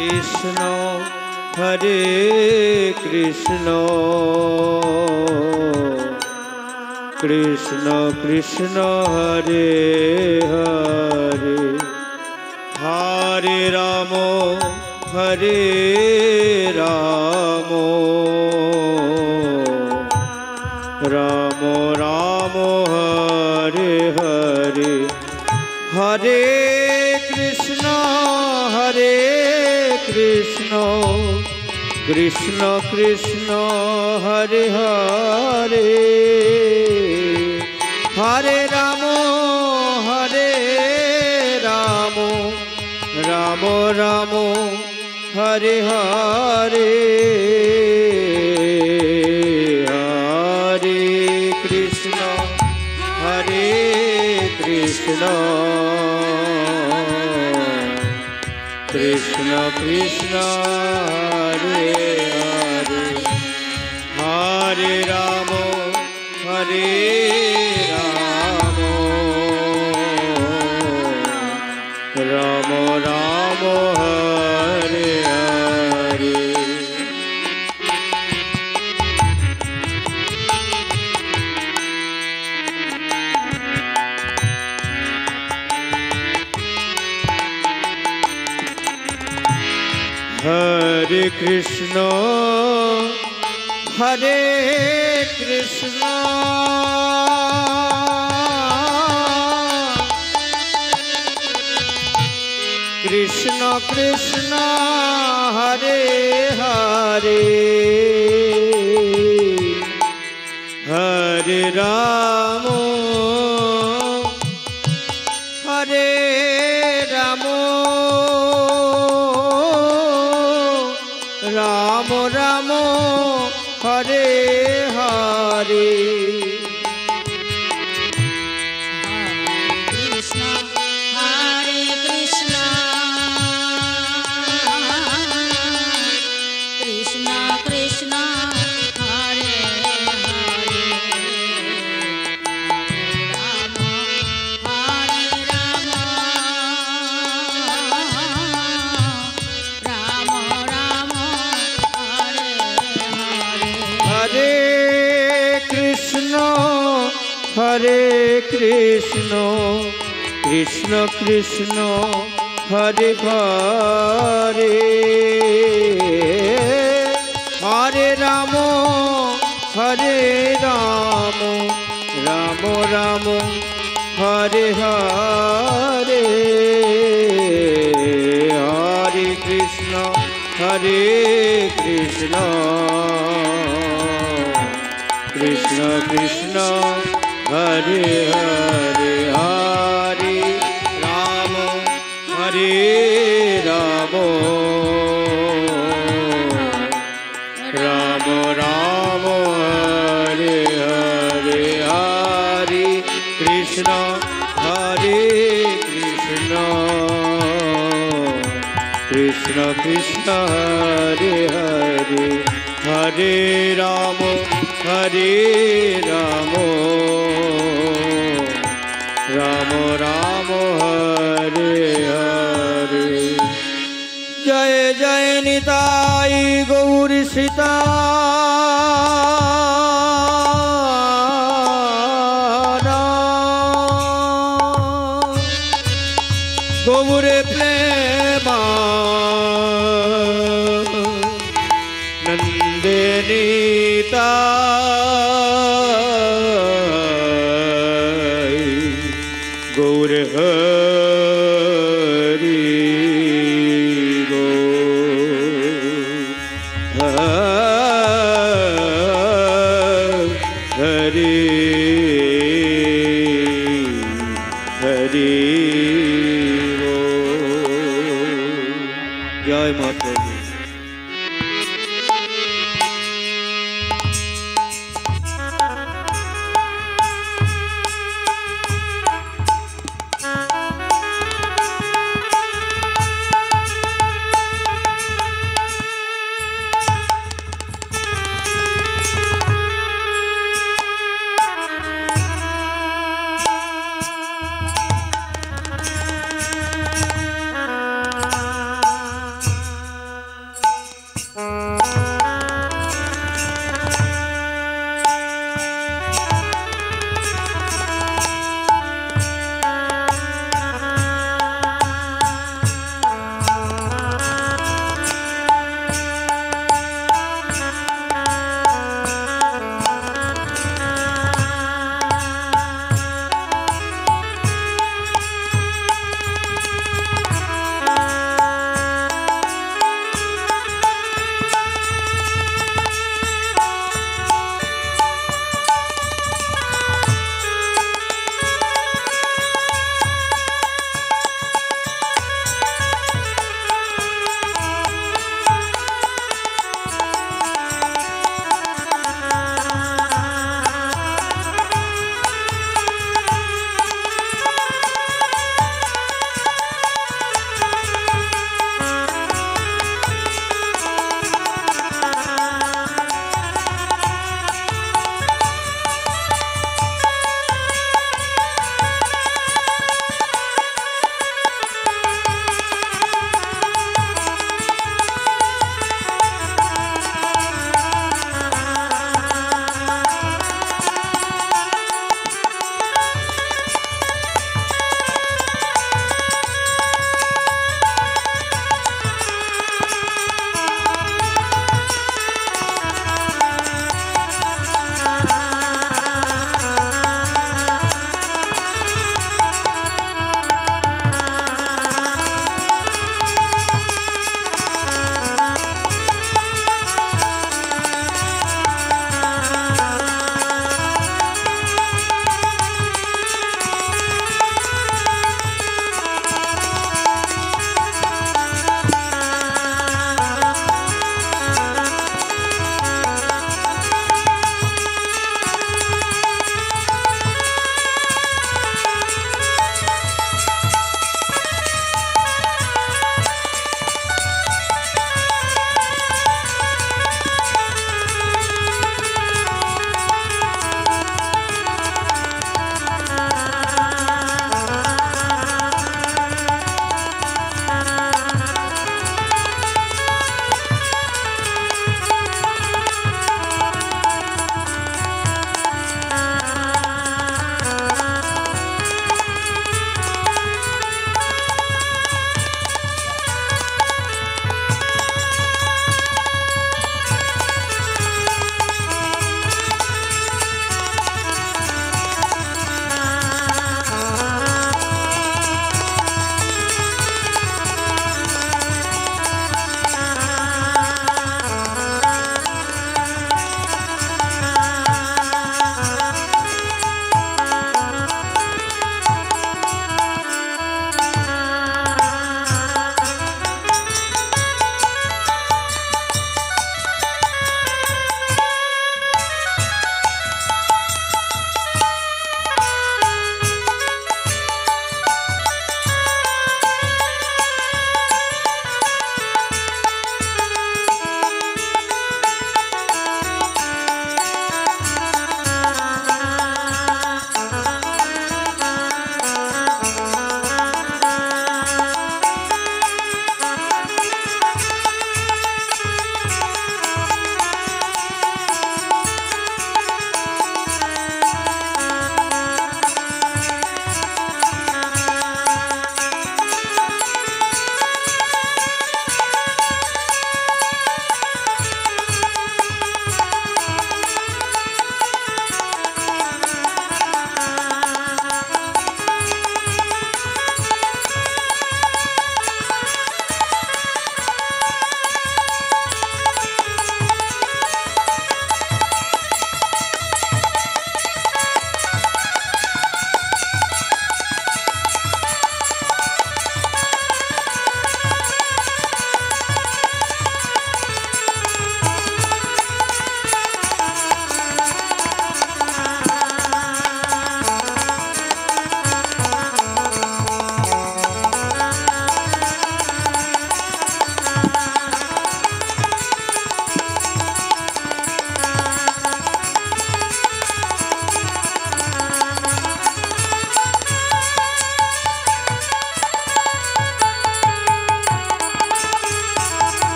कृष्ण हरे कृष्ण कृष्ण कृष्ण हरे हरे हरे राम राम राम हरे हरे हरे कृष्ण कृष्ण कृष्ण हरे हरे हरे राम राम राम हरे हरे हरे कृष्ण कृष्ण कृष्ण हरे हरे हरे राम राम राम हरे हरे हरे कृष्ण कृष्ण कृष्ण हरे हरे हरे राम राम राम हरे हरे हरे कृष्ण कृष्ण कृष्ण हरे हरे हरे राम राम राम हरे हरे हरे कृष्ण कृष्ण कृष्ण हरे हरे हरे राम राम राम हरे हरे हरे कृष्ण कृष्ण कृष्ण हरे हरे हरे राम राम राम हरे हरे जय जय निताई गौर सीता गौर प्रेमा नंदिनीता गौर हरि हरि हरि जय माता दी।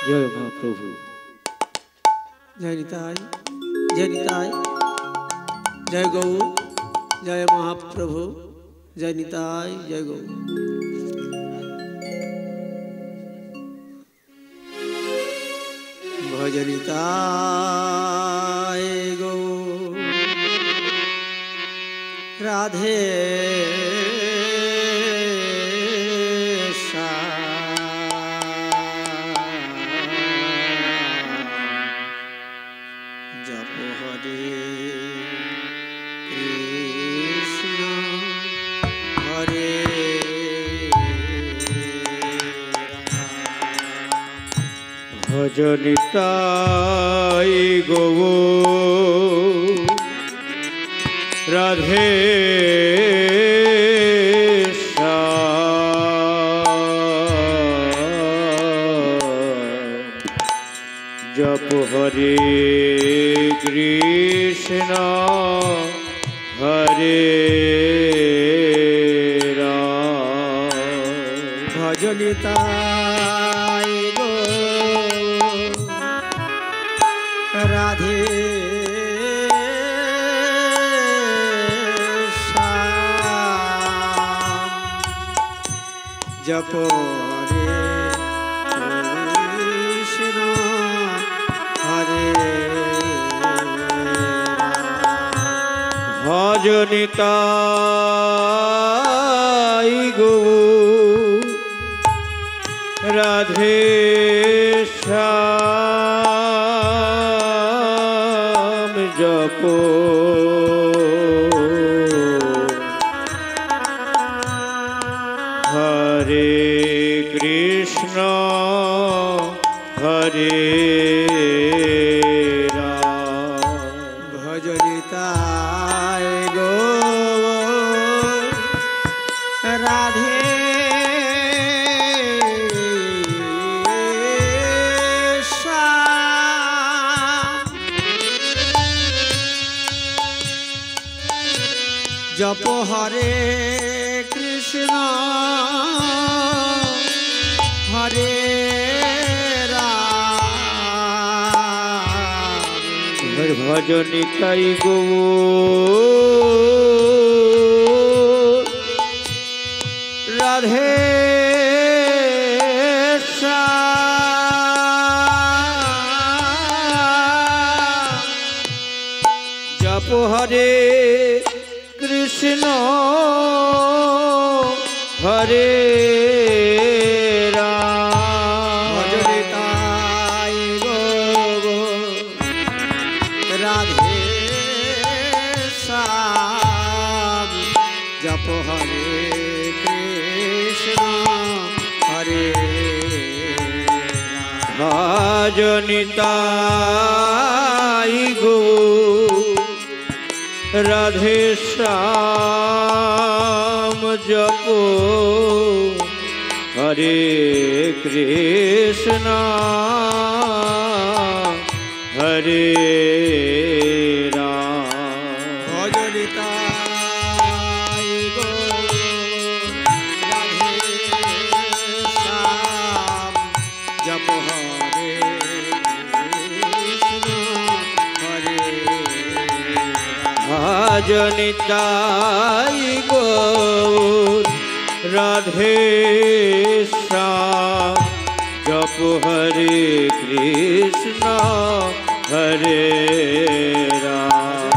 জয় মহাপ্রভু। জয় নিতাই, জয় নিতাই, জয় গৌর, জয় মহাপ্রভু, জয় নিতাই, জয় গৌর। ভজ নিতাই গৌর রাধে জপ হরে কৃষ্ণ হরে ভজ নিতাই গৌর রাধে জপ হরে কৃষ্ণ হরে রাম। ভজ নিতাই গৌর রাধে জপ হরে কৃষ্ণ হরে ভজ নিতাই গৌর রাধে শ্যাম জপ হরে কৃষ্ণ হরে রাম। ভজ নিতাই গৌর রাধে জপ হরে কৃষ্ণ হরে রাম। ভজ নিতাই গৌর রাধে শ্যাম জপ হরে কৃষ্ণ হরে রাম। ভজ নিতাই গৌর রাধে শ্যাম জপ হরে কৃষ্ণ হরে রাম। ভজ নিতাই গৌর রাধে শ্যাম জপ হরে কৃষ্ণ হরে রাম। ভজ নিতাই গৌর রাধে শ্যাম জপ হরে কৃষ্ণ হরে রাম। ভজ নিতাই গৌর রাধে শ্যাম জপ হরে কৃষ্ণ হরে রাম।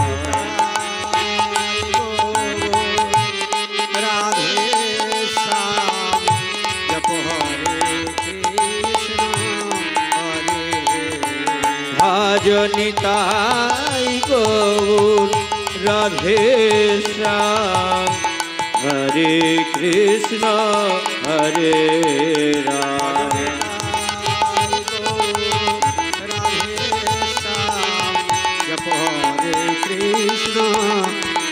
রাধে শ্যাম জপ হরে কৃষ্ণ হরে ভজ নিতাই গৌর রাধে শ্যাম হরে কৃষ্ণ হরে রাম। কৃষ্ণ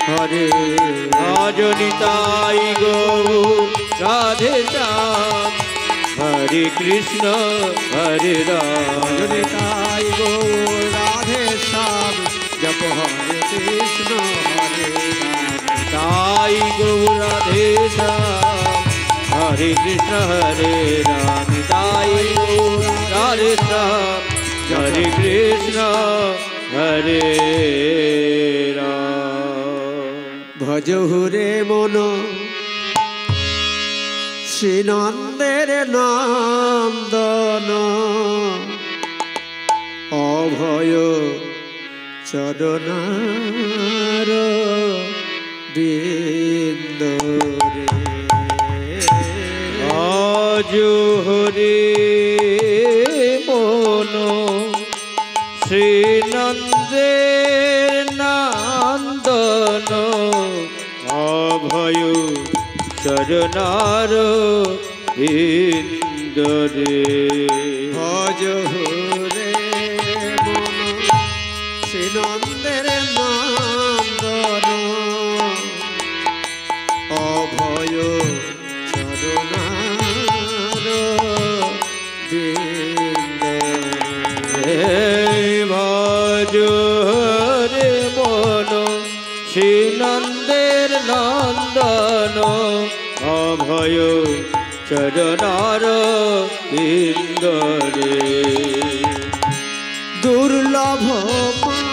হরে ভজ নিতাই গৌর রাধে শ্যাম হরে কৃষ্ণ হরে রাম। নিতাই গৌর রাধে শ্যাম জপ হরে কৃষ্ণ হরে রাম। তাই গৌর রাধে শ্যাম হরে হরে কৃষ্ণ হরে রাম নিতাই গৌর রাধে শ্যাম হরে কৃষ্ণ হরে রাম। ভজহুরে মন শ্রীনন্দের নন্দন অভয় চরণার বিন্দরে আজ হরে মন শ্রীনন্দের নন্দন অভয় চরণার ইন্দরে ভজহুরে মন শ্রীনন্দের নন্দন অভয় চরণার বিন্দরে ভজ হরে মন শ্রীনন্দের নন্দন অভয় চরণার ইন্দরে দুর্লভ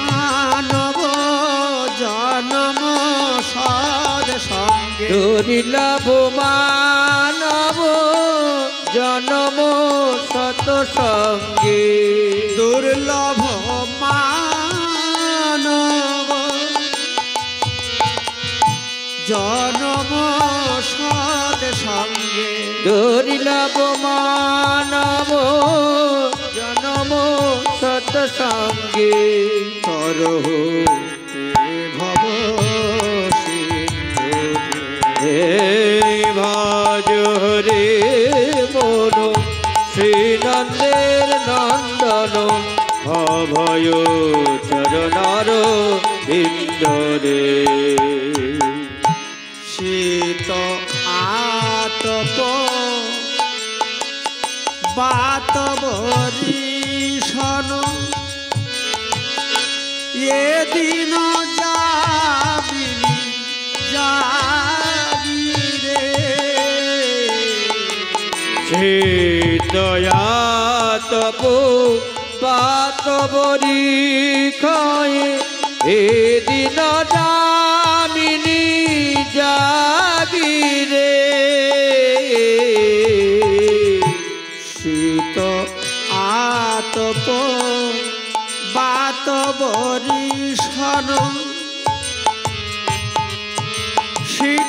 মানব জনম সাদ সঙ্গে দুর্লভ মানব জনম শত সঙ্গে দুর্লভ মানব জনম সাদ সঙ্গে দুর্লভ মানব জনম শত সঙ্গে তরহ ভব সিন্ধু হে ভাজ হরে মন শ্রীনন্দের নন্দন অভয় চরণার ইন্দরে শীত আতপ বাত বরিশন এদিন যাবি জাগিরে শীতয়া তপ পাত বরিখায় এদিন দামিনী জাগিরে শীত আতপ বাত বরিশন শীত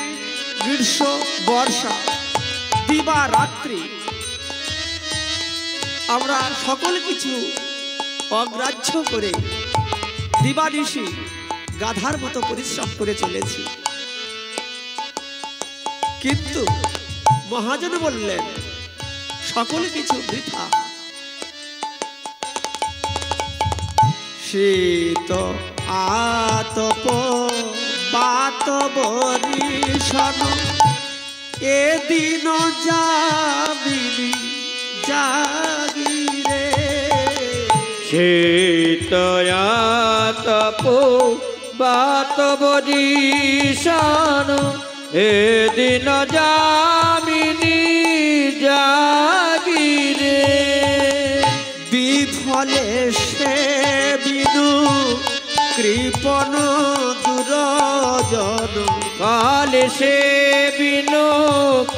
গ্রীষ্ম বর্ষা দিবা রাত্রি আমরা সকল কিছু অগ্রাহ্য করে দিবানিশি গাধার মতো পরিশ্রম করে চলেছি, কিন্তু মহাজন বললেন সকল কিছু বৃথা। শীত আতপ বাত বরিশন এদিন যাবিনি জাগিরে শীতয়া তপ বাত বরিশন এদিন যামিনী জাগিরে বিফলে সে বিনু কৃপণ দুরজন কালে সে বিনো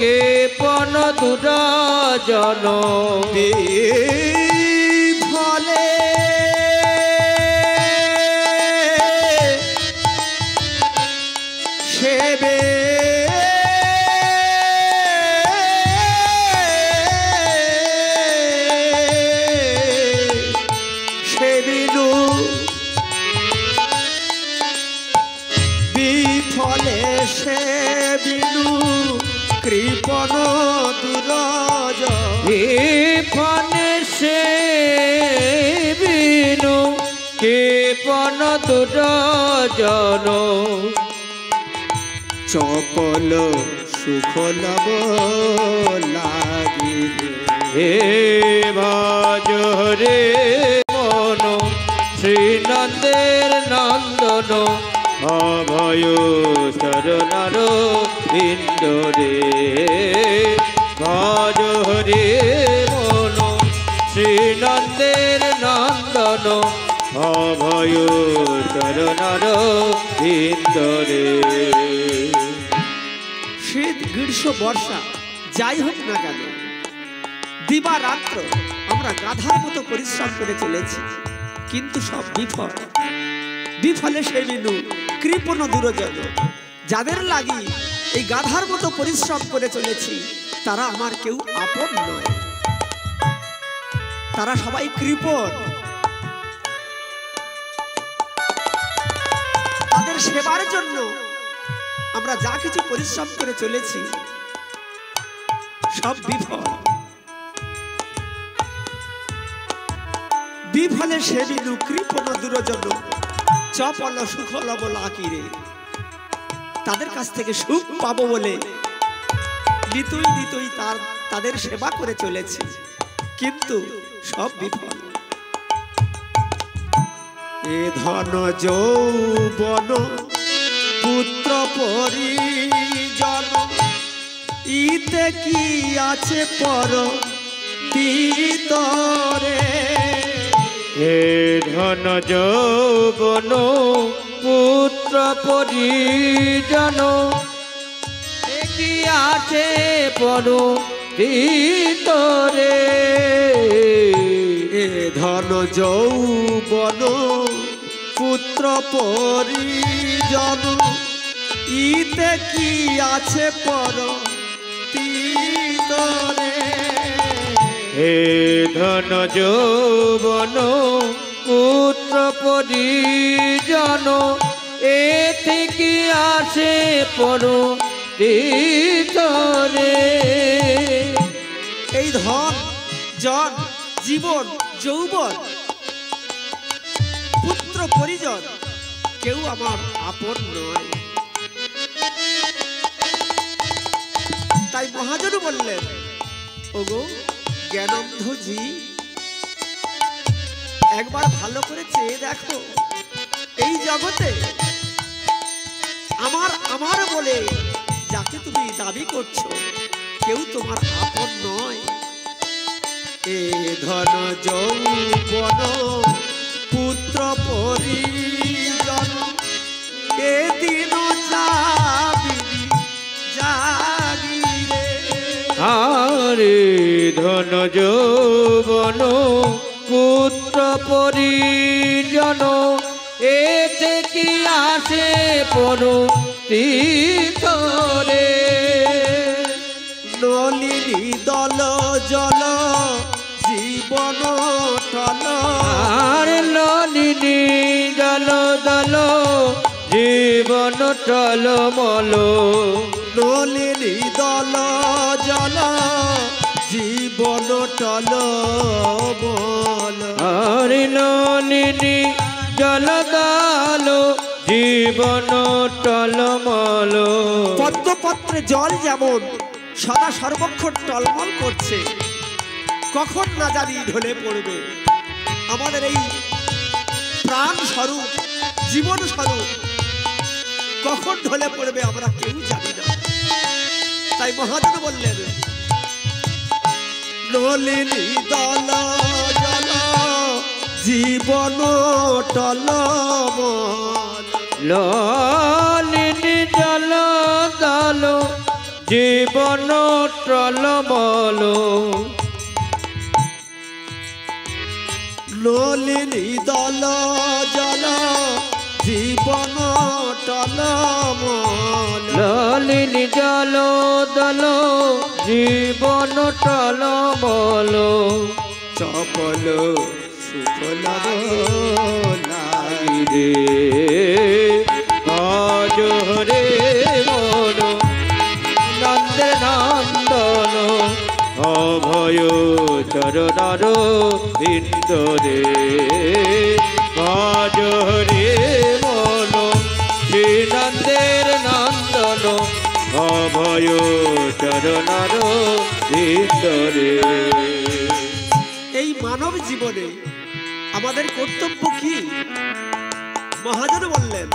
কে পন দুরজন বিফলে সেবে সেবিনু বিফলে সেবিনু কৃপণ দুরজ ফনে সে বিনু কে পন দুরজন চপল সুখ লব লাগিলে হে ভাজ রে মন শ্রীনন্দের নন্দন অভয় চরণার বিন্দরে ভজ হরে মন শ্রীনন্দের নন্দন অভয় চরণার ভিতরে। শীত গ্রীষ্ম বর্ষা যাই হোক না কেন, দিবা রাত্র আমরা গাধার মতো পরিশ্রম করে চলেছি, কিন্তু সব বিফল। বিফলে সে বিনু কৃপণ দুরজন। যাদের লাগি এই গাধার মতো পরিশ্রম করে চলেছি তারা আমার কেউ আপন নয়, তারা সবাই কৃপণ। তাদের সেবার জন্য আমরা যা কিছু পরিশ্রম করে চলেছি সব বিফল। বিফলে সে বিনু কৃপণ দুরজন চপল সুখ লব লাকিরে। তাদের কাছ থেকে সুখ পাবো বলে নিতই নিতই তাদের সেবা করে চলেছি, কিন্তু সব বিফল। এ ধন যৌবন পুত্র পরিজন ইতে কি আছে পর তীতরে। হে ধন যৌবন পুত্র পরিজন কি আছে পর তীতরে। এ ধন যৌবন পুত্র পরিজন ইতে কি আছে পর তীতরে। হে ধন যৌবন পুত্র পরিজন এতে কি আসে পর তীতরে। এই ধন জন জীবন যৌবন পুত্র পরিজন কেউ আমার আপন নয়। তাই মহাজন বললেন, ওগো জ্ঞানন্ধজি, একবার ভালো করে চেয়ে দেখো, এই জগতে আমার আমার বলে যাকে তুমি দাবি করছো কেউ তোমার আপন নয়। এ ধন যৌবন পুত্র পরিজন এ দিন যাবিনি জাগিরে। আরে ধন যৌবন পুত্র পরিজন এতে কি আসে পর তীতরে। নলিনী দল জল জীবন টল। আর নলিনী জল দল জীবন টলমল। নলিনী দল জল জীবন টলমল। আর নলিনী জল দল জীবন টলমল। পদ্মপত্রে জল যেমন সদা সর্বক্ষণ টলমল করছে, কখন না জানি ঢলে পড়বে আমাদের এই প্রাণ স্বরূপ জীবন স্বরূপ, কখন ঢলে পড়বে আমরা কেউ জানি না। তাই মহাজন বললেন, নলিনী দল জল জীবন টলমল। ললিনী জল দল জীবন টলমল। নলিনী দল জল জীবন টলমল। ললিনী জল দল জীবন টলমল। চপল সুফল রে ভজ হরে মন নন্দের নন্দন অভয় চরণার ভিতরে। ভজ হরে মন শ্রীনন্দের নন্দন অভয় চরণার ভিতরে। এই মানব জীবনে আমাদের কর্তব্য কি? মহাজন বললেন,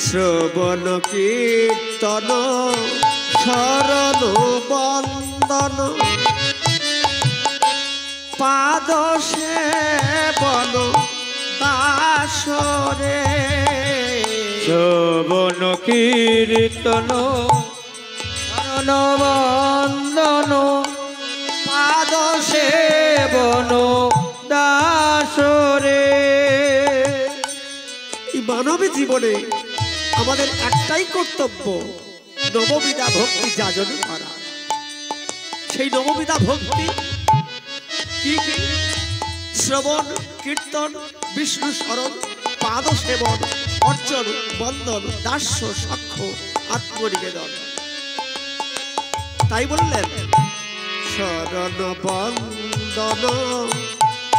শ্রবণ কীর্তন শরণ বন্দন পাদ সেবন দাসরে শ্রবণ কীর্তন শরণ বন্দন পাদ সেবন দাসরে। এই মানবী জীবনে আমাদের একটাই কর্তব্য, নববিধা ভক্তি যাজন করা। সেই নববিধা ভক্তি কি কি? শ্রবণ কীর্তন, বিষ্ণু স্মরণ, পাদ সেবন, অর্চন বন্দন, দাস্য সাক্ষ্য, আত্মনিবেদন। তাই বললেন শরণ বন্দন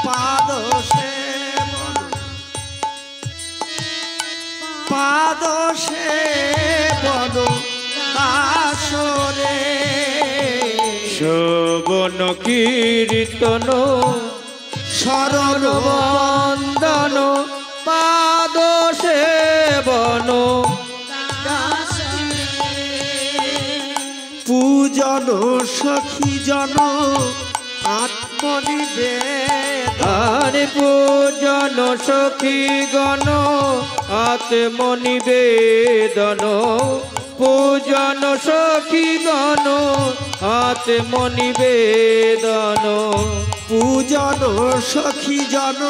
পাদ সেবন, পাদ সেবন দাসরে। শ্রবণ কীর্তন শরণ বন্দন পাদ সেবন পূজন সখী জন আত্মনিবেদন, পূজন সখী গণ আত্মনিবেদন, পূজন সখী গণ আত্মনিবেদন, পূজন সখী জন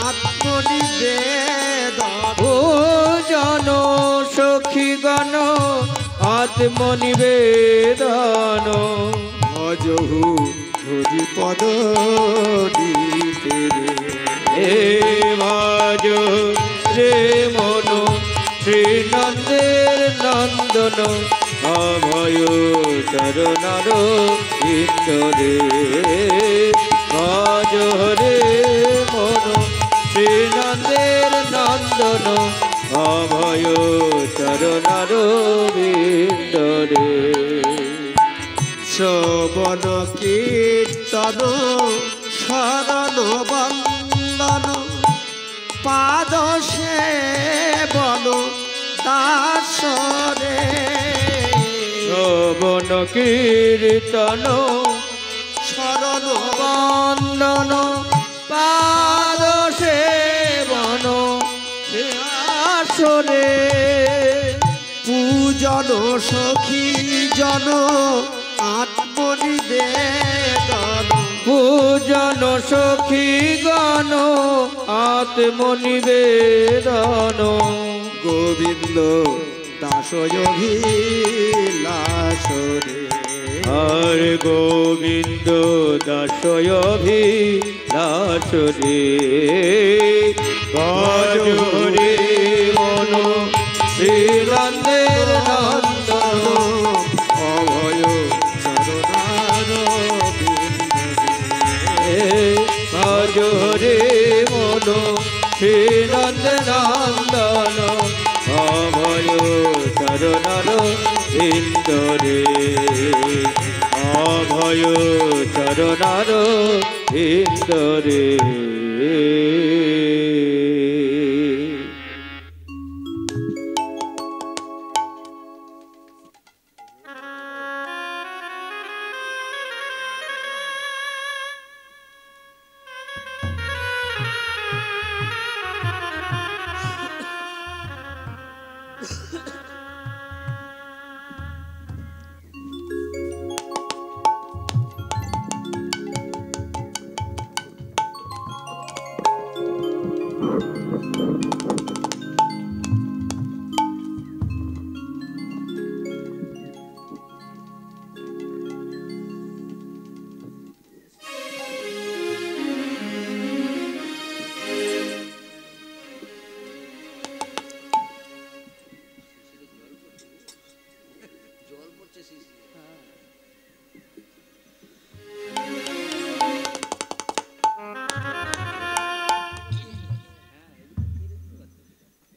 আত্মনিবেদন, পূজন সখী গণ আত্মনিবেদন। ভজহু হরিপদ নিতে হে ভাজ রে মন শ্রীনন্দের নন্দন অভয় চরণার ইন্দরে। ভাজ রে মন শ্রীনন্দের নন্দন অভয় চরণার ইন্দরে। শ্রবণ কীর্তন শরণ বন্দন পাদ সেবন দাসরে। শ্রবণ কীর্তন শরণ বন্দন পাদ সেবন দাসরে। পূজন সখী জন আত্মনিবেদন, পূজন সখী গণ আত্মনিবেদন। গোবিন্দ দাসয়োভিলাসরে। আর গোবিন্দ দাসয়োভিলাসরে। ভজ রে মন শ্রীনন্দের নন্দন অভয় চরণার বিন্দরে। ভজ রে মন শ্রীনন্দের নন্দন অভয় চরণার ইন্দরে। অভয় চরণার ইন্দরে।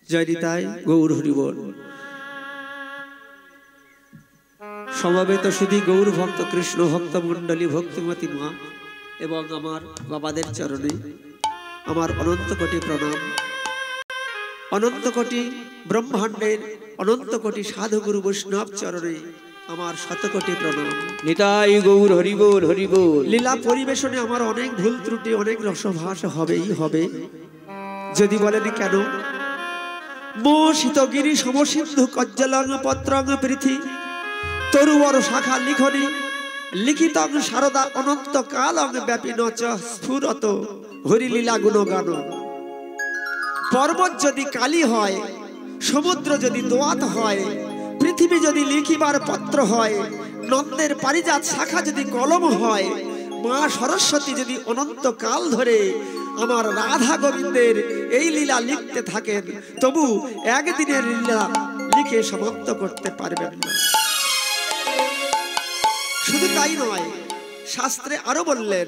জয় নিতাই গৌর হরিবল। সমবেত শুধু গৌর ভক্ত কৃষ্ণ ভক্ত মণ্ডলী ভক্তিমতী মা এবং আমার বাবাদের চরণে আমার অনন্ত কোটি প্রণাম। অনন্ত কোটি ব্রহ্মাণ্ডের অনন্ত কোটি সাধুগুরু বৈষ্ণব চরণে আমার শতকোটি প্রণাম। নিতাই গৌর হরি বল হরি বল। লীলা পরিবেশনে আমার অনেক ভুল ত্রুটি, অনেক রসভাস হবেই হবে। যদি বলেন কেন? মোষিতগিরি সমসিন্ধু কজ্জলং পত্রং পৃথি তরুবর শাখা লিখনি লিখিতং সারদা অনন্ত কালং ব্যাপিন চ স্ফুরত হরিলীলা গুণগান। পর্বত যদি কালি হয়, সমুদ্র যদি দোয়াত হয়, পৃথিবী যদি লিখিবার পত্র হয়, নন্দের পারিজাত শাখা যদি কলম হয়, মা সরস্বতী যদি অনন্ত কাল ধরে আমার রাধা গোবিন্দের এই লীলা লিখতে থাকেন, তবু একদিনের লীলা লিখে সমাপ্ত করতে পারবেন না। শুধু তাই নয়, শাস্ত্রে আরো বললেন,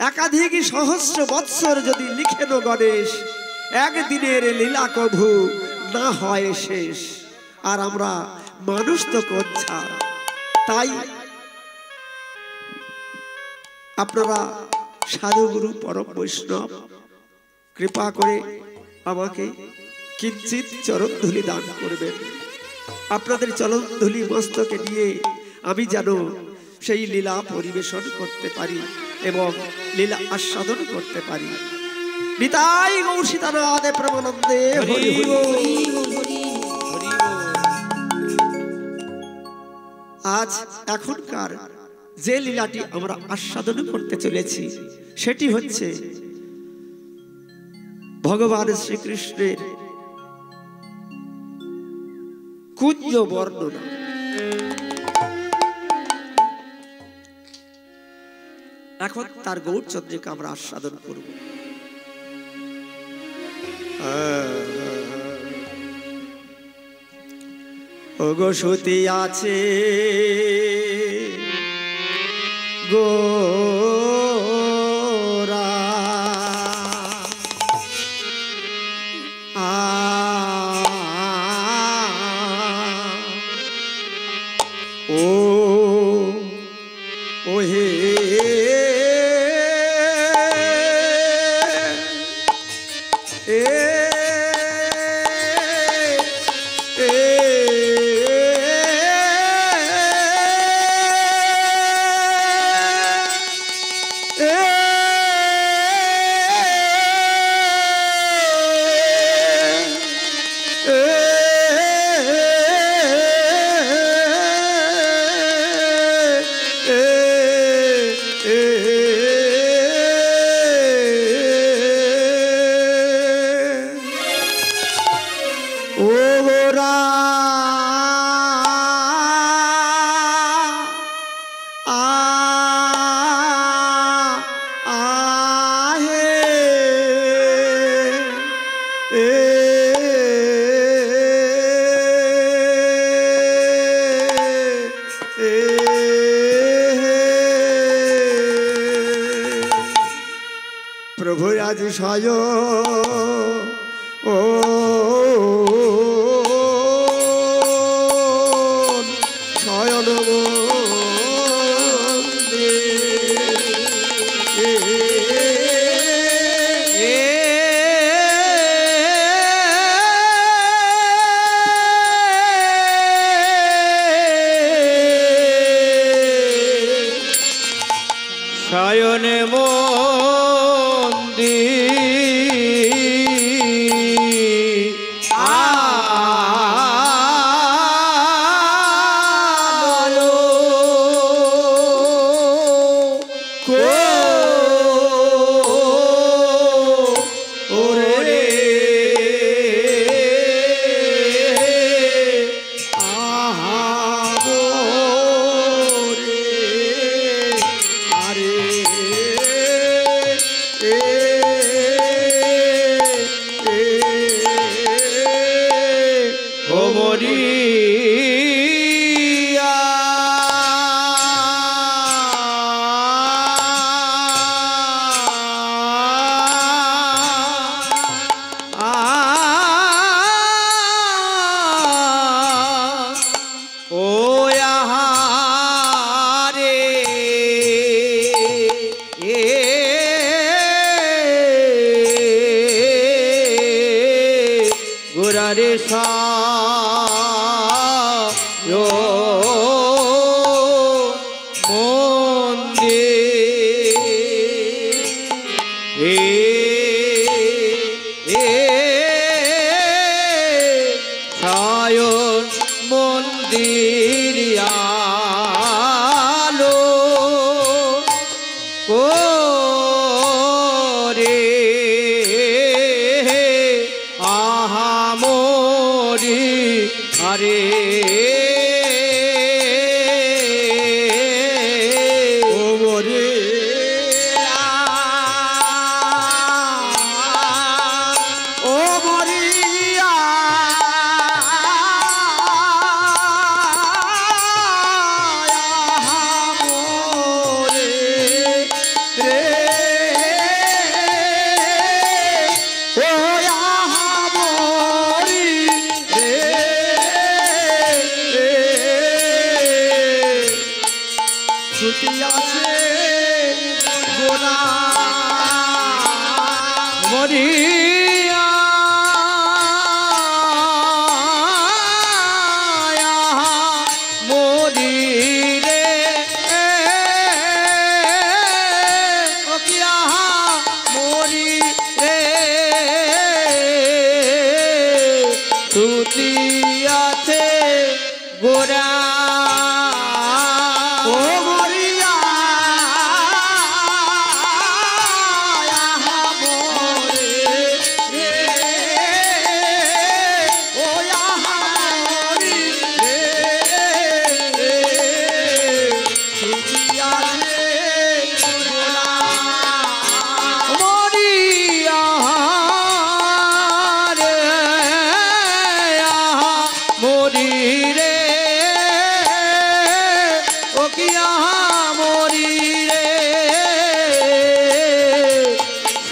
একাধিক সহস্র বৎসর যদি লিখেন গণেশ, একদিনের লীলা কভু না হয় শেষ। আর আমরা মানুষ তো কোচ্ছা। তাই আপনারা সাধুগুরু পরম বৈষ্ণব কৃপা করে আমাকে কিঞ্চিত চরণধুলি দান করবেন। আপনাদের চরণধুলি মস্তকে নিয়ে আমি যেন সেই লীলা পরিবেশন করতে পারি এবং লীলা আস্বাদন করতে পারি। নিতাই গৌর সীতানাথে প্রেমানন্দে হরি হরি। আজ এখনকার যে লীলাটি আমরা আস্বাদন করতে চলেছি সেটি হচ্ছে ভগবান শ্রীকৃষ্ণের কুঞ্জ বর্ণনা। এখন তার গৌরচন্দ্রিকা আমরা আস্বাদন করব। ওগো সতী আছে গোরা ও হে প্রভু আজ সয় ও শয়ন শয়নে রে সা নয়ন মন্দির আলো করে আহা মোরি আরে ছুটিয়াছে গোরা মরিয়া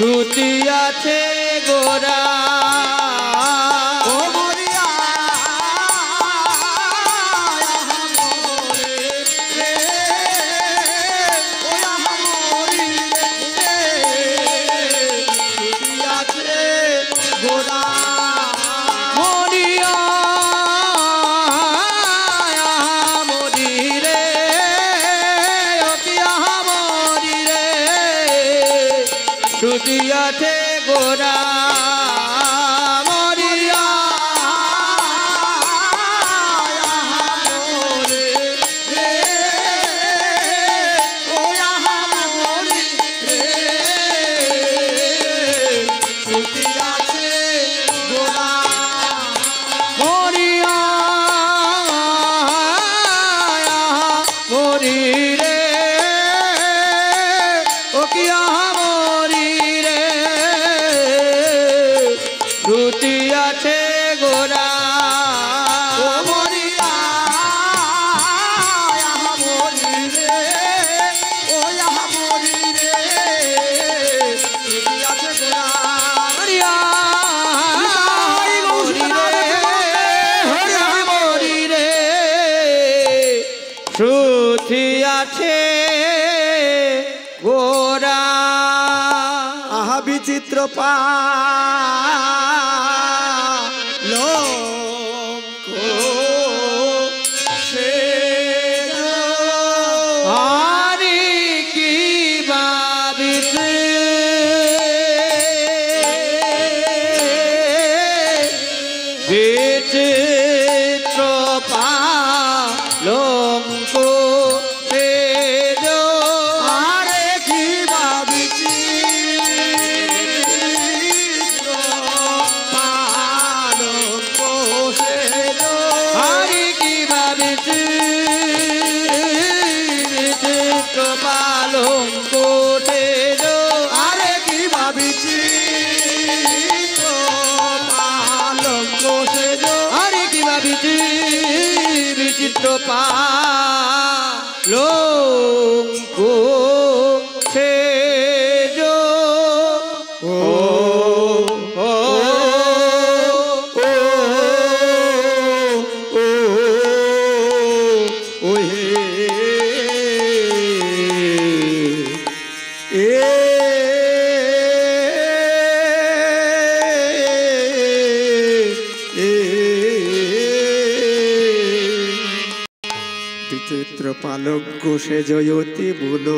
ছুটিয়াছে গোরা মরিয়া মরি রে ও কিয়া আছে গোরা মরিয়া মরি রে ও মরি রে আছে গোরা মরিয়া মরি রে শ্রুতি আছে গোরা আহা বিচিত্র পা বিচিত্র পালঙ্কো সেজো ও ও ও বিচিত্র পালঙ্ক সে জয়তি বলো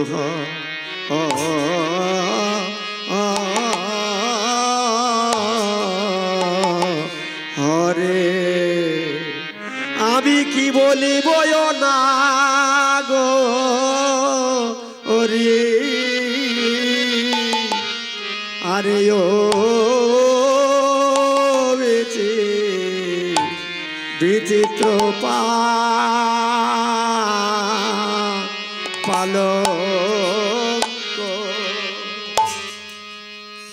হরে আমি কি বলিব না গো ওরে আরে ও বেচে বিচিত্র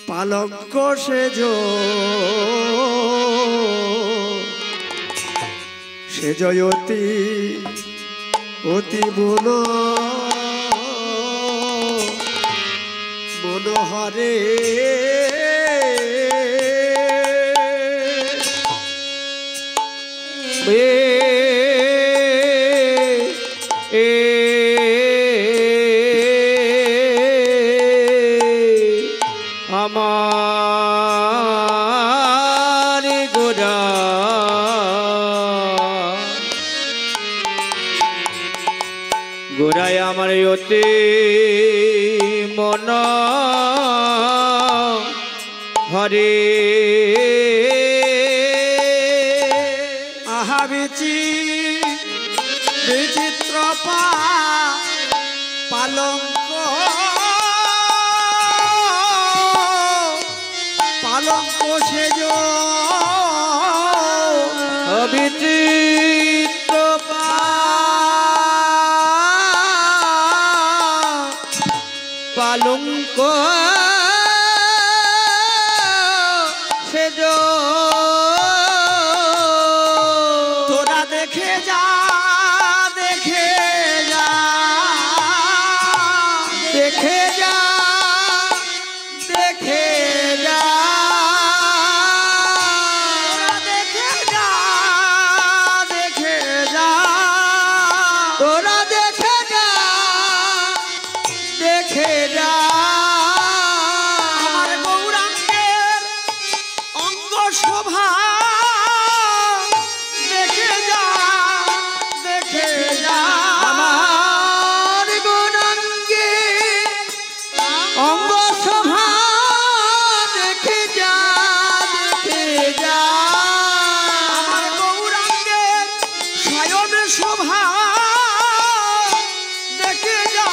পালঙ্ক সেজ অতি মনোহরে আমার গোরা গোরায় আমার অতি মন হরে আহা বিচিত্র পালঙ্ক সেজ বিচিত্র পালঙ্ক সেজ তোরা দেখে যা দেখে যা দেখে যা দেখে যা তোরা দেখে যা দেখে যা আমার গৌরাঙ্গের অঙ্গ শোভা দেখে যা দেখে যা আমার গৌরাঙ্গের অঙ্গ শোভা দেখে যা দেখে যা আমার গৌরাঙ্গের শয়ন শোভা দেখে যা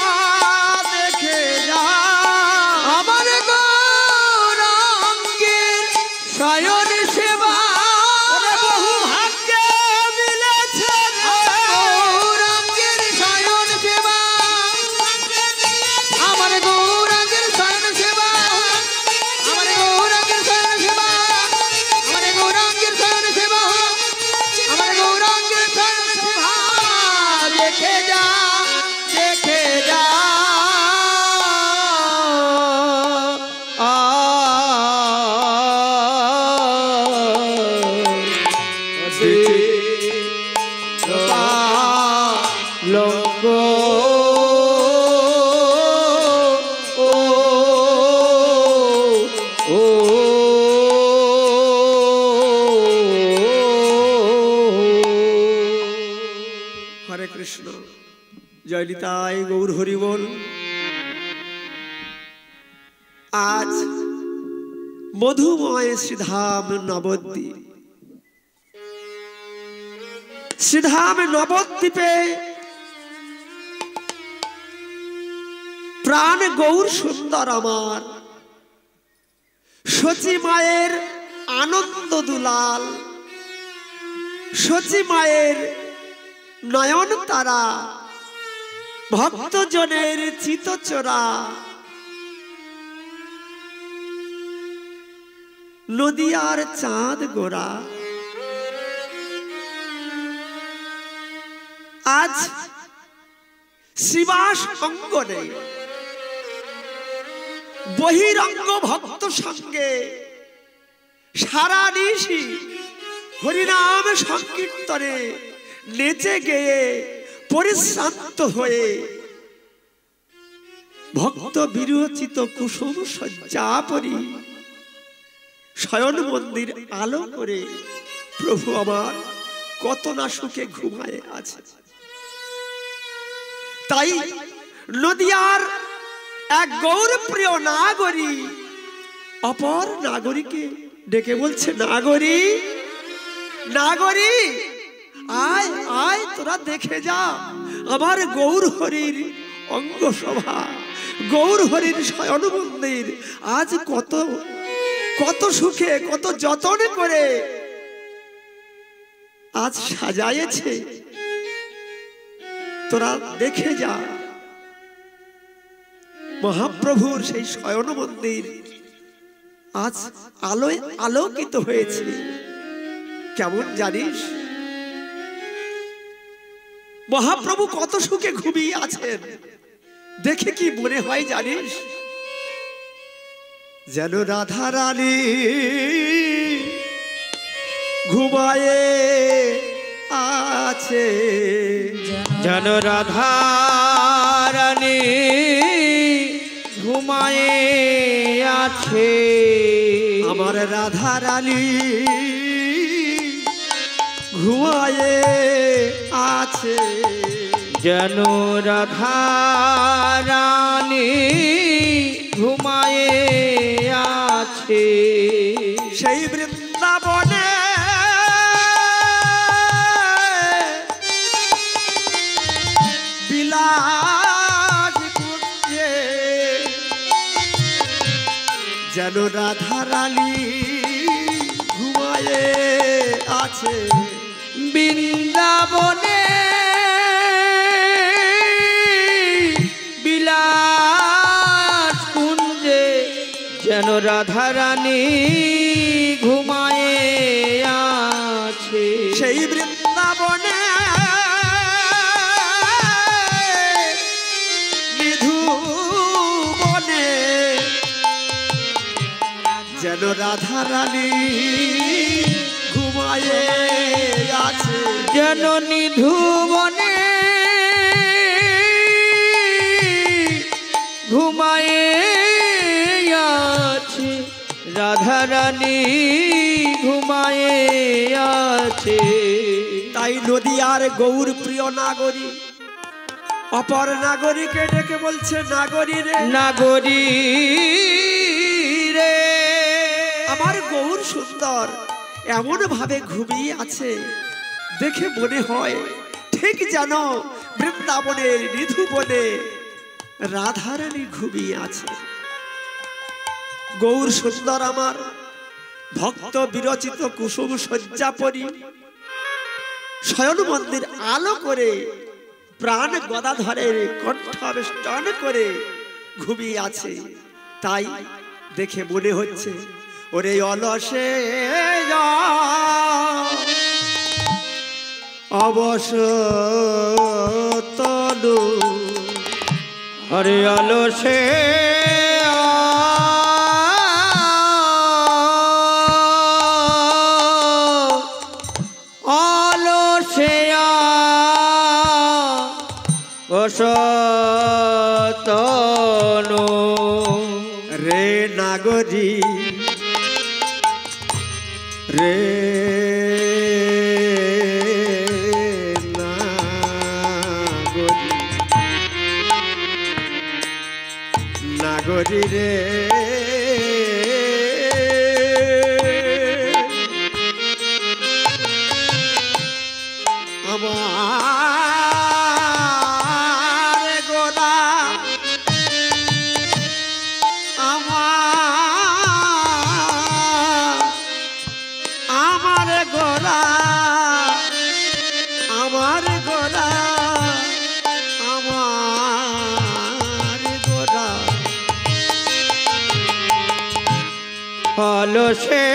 দেখে যা আমার গৌরাঙ্গের শয়ন সেবা বহু ভাগ্যে মিলেছে গৌরাঙ্গের শয়ন সেবা আমার গৌরাঙ্গের শয়ন সেবা আমার গৌরাঙ্গের শয়ন সেবা আমার গৌরাঙ্গের শয়ন সেবা আমার গৌরাঙ্গের শয়ন সেবা দেখে যা দেখে যা পালঙ্ক হরে কৃষ্ণ জয় নিতাই গৌর হরি বল। আজ মধুময় শ্রীধাম নবদ্বীপ, শ্রীধাম নবদ্বীপে প্রাণ গৌর সুন্দর আমার সচী মায়ের আনন্দ দুলাল, সচী মায়ের নয়ন তারা, ভক্তজনের চিতচোরা, নদিয়ার চাঁদ গোরা। আজ শ্রীবাস অঙ্গনে বহিরঙ্গ ভক্ত সঙ্গে সারা নিশি হরিনাম সংকীর্তনে নেচে গেয়ে পরিশ্রান্ত হয়ে ভক্ত বিরচিত কুসুম শয্যা পরি শয়ন মন্দির আলো করে প্রভু আমার কত না সুখে ঘুমায় আছে। তাই নদিয়ার এক গৌরপ্রিয় নাগরী অপর নাগরীকে ডেকে বলছে, নাগরী নাগরী আয় আয় তোরা দেখে যা আমার গৌর হরির অঙ্গ শোভা, গৌর হরির শয়ন মন্দির আজ কত কত সুখে কত যত্ন করে আজ সাজায়েছে, তোরা দেখে যা। মহাপ্রভুর সেই শয়ন মন্দির আজ আলোয় আলোকিত হয়েছে। কেমন জানিস মহাপ্রভু কত সুখে ঘুমিয়ে আছেন, দেখে কি মনে হয় জানিস? যেন রাধা রানী ঘুমায়ে আছে, যেন রাধা রানী ঘুমায়ে আছে। আমার রাধা রানী ঘুমায়ে আছে, যেন রাধা রানী ঘুমায়ে আছে। সেই বৃন্দাবনে বিলাস কুঞ্জে যেন রাধা রানী ঘুমায়ে আছে। বৃন্দাবনে বিলাস কুঞ্জে যেন রাধা রানী ঘুমায়ে আছে। সেই বৃন্দাবনে নিধুবনে যেন রাধা রানী ঘুমায়ে আছে, যেন নিধুবনে ঘুমায়ে আছে। রাধা রানী ঘুমায়ে আছে। তাই নদিয়ার গৌর প্রিয় নাগরী অপর নাগরীকে ডেকে বলছে নাগরী রে, নাগরী রে, আমার গৌর সুন্দর এমন ভাবে ঘুমিয়ে আছে, দেখে মনে হয় ঠিক যেন বৃন্দাবনের নিধুবনে রাধারানী ঘুমিয়ে আছে। গৌর সুন্দর আমার ভক্ত বিরচিত কুসুম শয্যা পরি শয়ন মন্দির আলো করে প্রাণ গদাধরের কণ্ঠাবেষ্টন করে ঘুমিয়ে আছে। তাই দেখে মনে হচ্ছে ওরে অলসে অবসতনু, হরে অলসে অলসে অবসতনু রে নাগরী রে নাগরী, নাগরী রে আমার গোরা, আমার গোরা, আমার গোরা, আমার গোরা, অলসে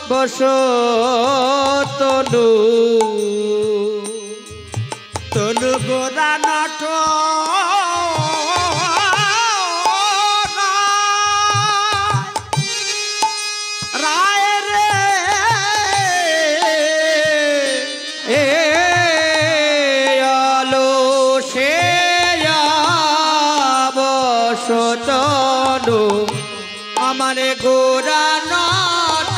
বসতনু, তনু গোরা নট রায় রে এ অলসে বসতনু, আমার গোরা নট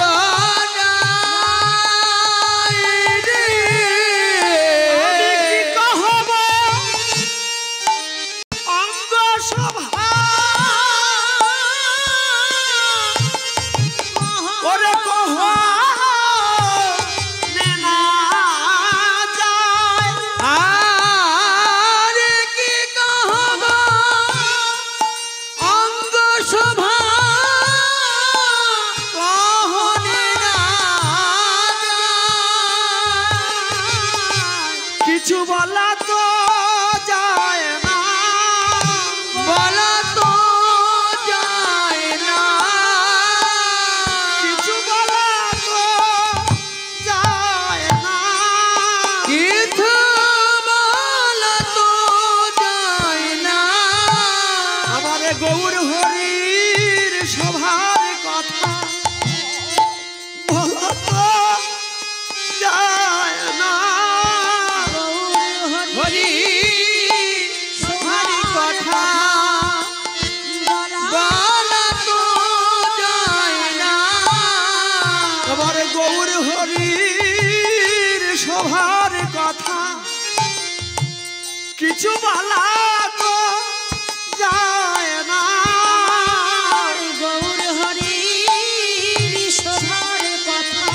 নাই রে। আমি কি কহব অঙ্গ সভা, ওরে কহ হরির শোভার কথা কিছু বলা তো যায় না। গৌর হরির শোভার কথা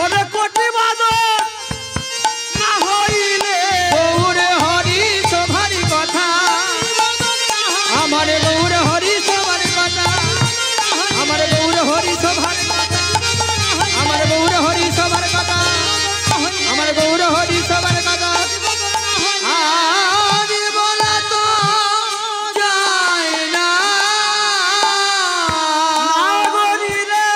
ওরে কোটি বাদর না হইলে গৌর হরি শোভার কথা, আমার গৌর হরি শোভার কথা, আমার গৌর হরি শোভার কথা, আমার গৌর হরি শোভার কথা, আমার গৌর হরি শোভার কথা। আজ বলা তো যায় না নাগরিরে,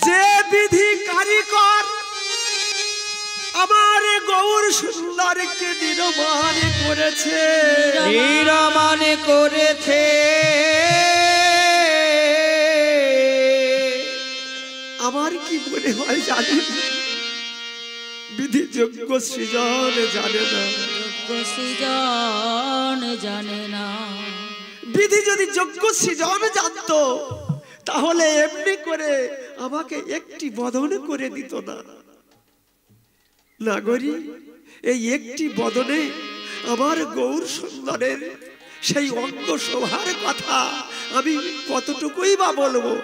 যে বিধি কারিকর আমার গৌর সুন্দরকে নির্মাণ করেছে, নির্মাণ করেছে। আমার কি মনে হয় জানেন, বিধি যোগ্য সৃজন জানে না, সৃজন জানে না। বিধি যদি যোগ্য সৃজন জানতো তাহলে এমনি করে আমাকে একটি বদন করে দিত না। নাগরী, এই একটি বদনে আমার গৌর সুন্দরের সেই অঙ্গ শোভার কথা আমি কতটুকুই বা বলবো।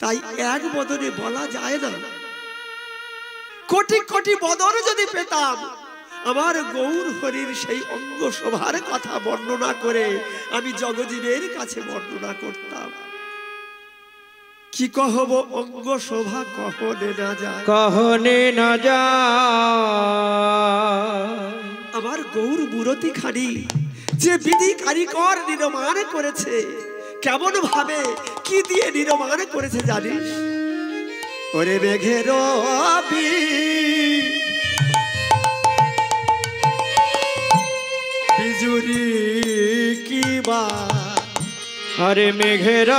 তাই এক বদনে বলা যায় না, কোটি কোটি বদন যদি পেতাম আমার গৌর হরির সেই অঙ্গ শোভার কথা বর্ণনা করে আমি জগজীবের কাছে বর্ণনা করতাম। কি কহব অঙ্গ শোভা কহনে না যায়, কহনে না যায়। আমার গৌর মূরতি খানি যে বিধি কারিকর নির্মাণ করেছে, কেমন ভাবে কি দিয়ে নির্মাণ করেছে জানিস? ওরে মেঘের বিজুরি কি বা, আরে মেঘের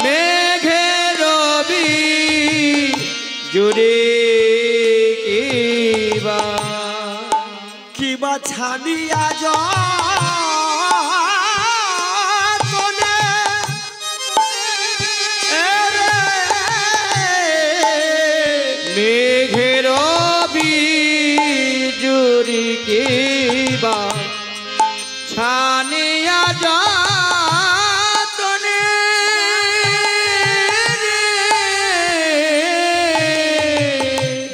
মেঘের জুড়ে কিবা ছানিয়া যতনে মেঘের বিজুরি কিবা ছানিয়া যতনে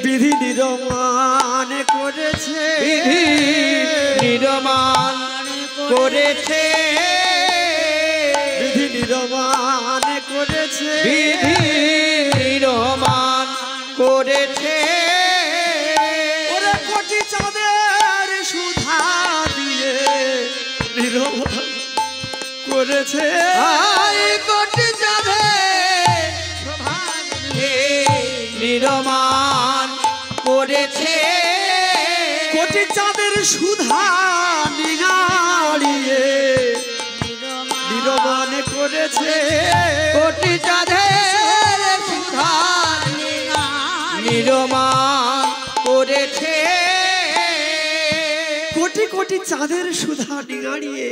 বিধি নির্মাণ করেছে, বিধি নির্মাণ করেছে, বিধি নির্মাণ করেছে, বিধি নির্মাণ করেছে। ওরে কোটি চাঁদের সুধা দিয়ে নির্মাণ করেছে, কোটি চাঁদের সুধা দিয়ে নির্মাণ করেছে, কোটি চাঁদের সুধা নিগাড়িয়ে নির্মাণ করেছে, কোটি চাঁদের সুধা নির্মাণ করেছে, কোটি কোটি চাঁদের সুধা নিগাড়িয়ে,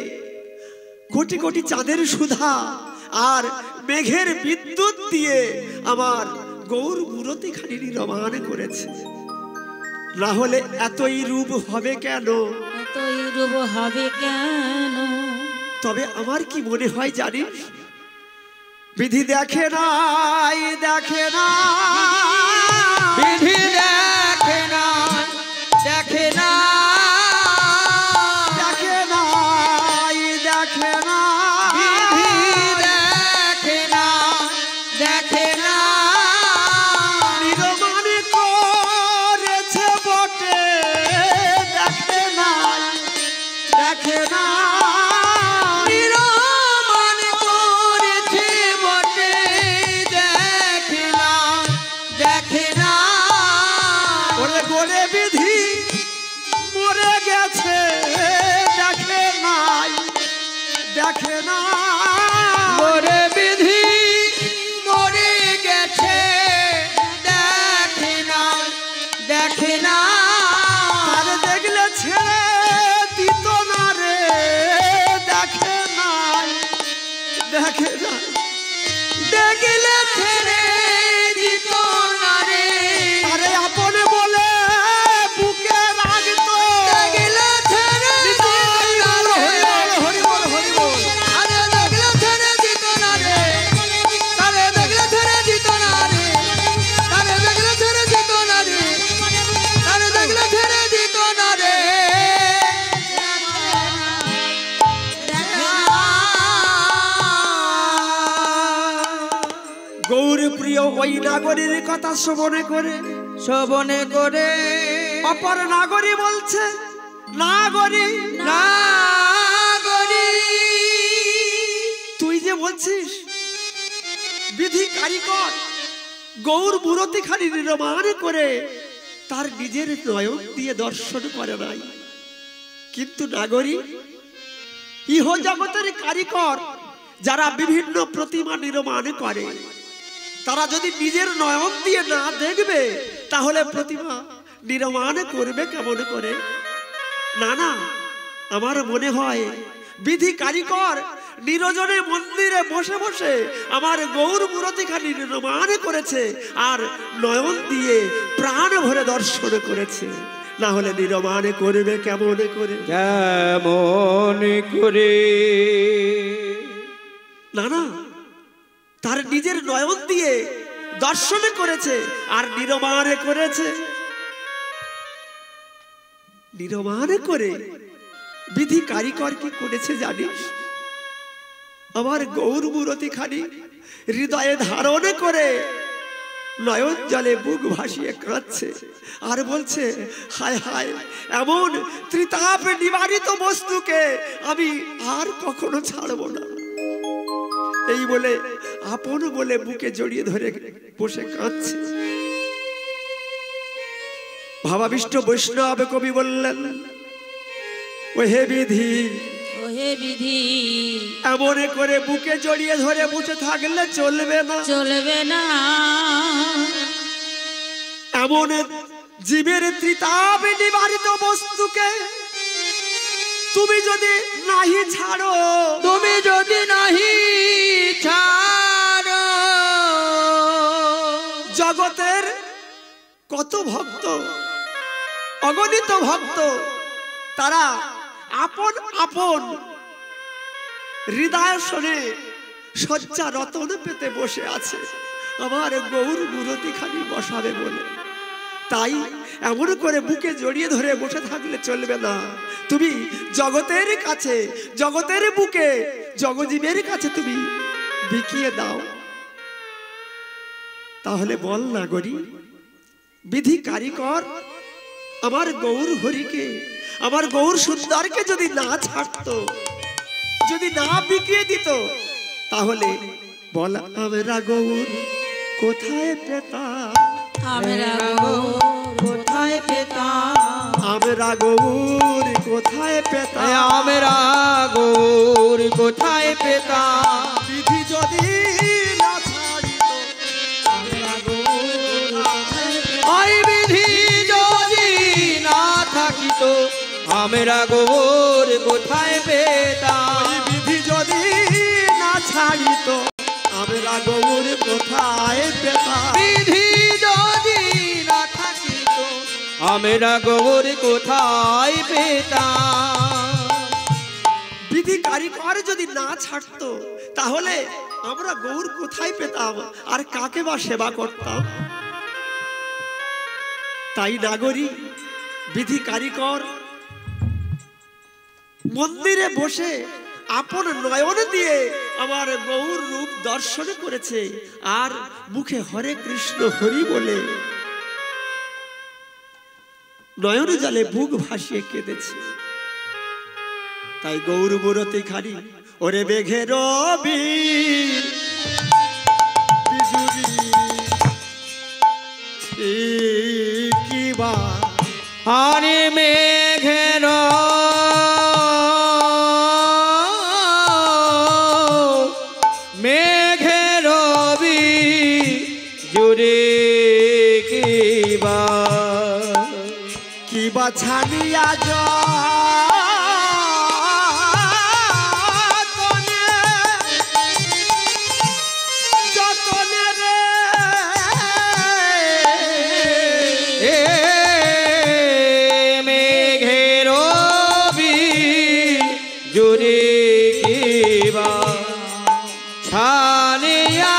কোটি কোটি চাঁদের সুধা আর মেঘের বিদ্যুৎ দিয়ে আমার গৌর মূরতি খানি নির্মাণ করেছে। না হলে এতই রূপ হবে কেন, এতই রূপ হবে কেন? তবে আমার কি মনে হয় জানিস, বিধি দেখে নাই, দেখে না, বিধি দেখে না, দেখে না, দেখে নাই, দেখে না, বিধি দেখে না, দেখে না, নির্মাণ করেছে বটে, দেখে না, দেখে না, নির্মাণ করেছে বটে, দেখে না, নাগরীর কথা শ্রবণে করে অপর নাগরী বলছে, নাগরী তুই যে বলছিস বিধি কারিগর গৌর মূরতি খানি নির্মাণ করে তার নিজের নয়ন দিয়ে দর্শন করে নাই, কিন্তু নাগরী ইহ জগতের কারিগর যারা বিভিন্ন প্রতিমা নির্মাণ করে তারা যদি নিজের নয়ন দিয়ে না দেখবে তাহলে প্রতিমা নির্মাণ করবে কেমন করে? না, আমার মনে হয় বিধি কারিগর নিরজনে মন্দিরে বসে বসে আমার গৌর মূরতিখানি নির্মাণ করেছে আর নয়ন দিয়ে প্রাণ ভরে দর্শন করেছে, না হলে নির্মাণ করবে কেমন করে? না, তার নিজের নয়ন দিয়ে দর্শন করেছে আর নির্মাণ করেছে। নির্মাণ করে বিধি কারিগর কি করেছে জানিস? আমার গৌর মূরতিখানি হৃদয়ে ধারণ করে নয়ন জলে বুক ভাসিয়ে কাঁদছে আর বলছে, হায় হায়, এমন ত্রিতাপ নিবারিত বস্তুকে আমি আর কখনো ছাড়বো না। এই বলে আপন বলে বুকে জড়িয়ে ধরে বসে কাঁদছে। ভাবাবিষ্ট বৈষ্ণব কবি বললেন, ওহে বিধি এমন করে বুকে জড়িয়ে ধরে বসে থাকলে চলবে না। এমন জীবের ত্রিতাপ নিবারিত বস্তুকে তুমি যদি নাহি ছাড়ো, জগতের কত ভক্ত, অগণিত ভক্ত, তারা আপন আপন হৃদয় শোনে শয্যা রতন পেতে বসে আছে আমার গৌর মূরতিখানি বসাবে বলে। তাই এমন করে বুকে জড়িয়ে ধরে বসে থাকলে চলবে না। তুমি জগতের কাছে, জগতের বুকে, জগজীবের কাছে তুমি বিকিয়ে দাও। তাহলে বল নাগরী, বিধি কারিগর আমার গৌর হরিকে, আমার গৌর সুন্দরকে যদি না ছাড়তো, যদি না বিকিয়ে দিত, তাহলে বল আমরা গৌর কোথায় পেতাম? আমরা গৌর কোথায় পেতাম? আমরা গৌর কোথায় পেতাম? আমরা গৌর কোথায় পেতাম? বিধি যদি না ছাড়িত, আমরা গৌর কোথায় পেতাম? ওই বিধি যদি না থাকিত আমরা গৌর কোথায় পেতাম? ওই বিধি যদি না ছাড়িত আমরা গৌর কোথায় পেতাম? বিধি যদি না থাকিত আমরা গৌর কোথায় পেতাম? বিধি কারিগর যদি না ছাড়তো তাহলে আমরা গৌর কোথায় পেতাম আর কাকে বা সেবা করতাম? তাই নাগরী বিধি কারিগর মন্দিরে বসে আপন নয়ন দিয়ে আমার গৌর রূপ দর্শন করেছে আর মুখে হরে কৃষ্ণ হরি বলে নয়ন জলে বুক ভাসিয়ে কেঁদেছে। তাই গৌর মূরতিখানি ওরে মেঘের কিবা আরে মেঘের জুড়ে কিবা ছাড়িয়া যতনে রে মেঘের জুড়ে কিবা ছাড়িয়া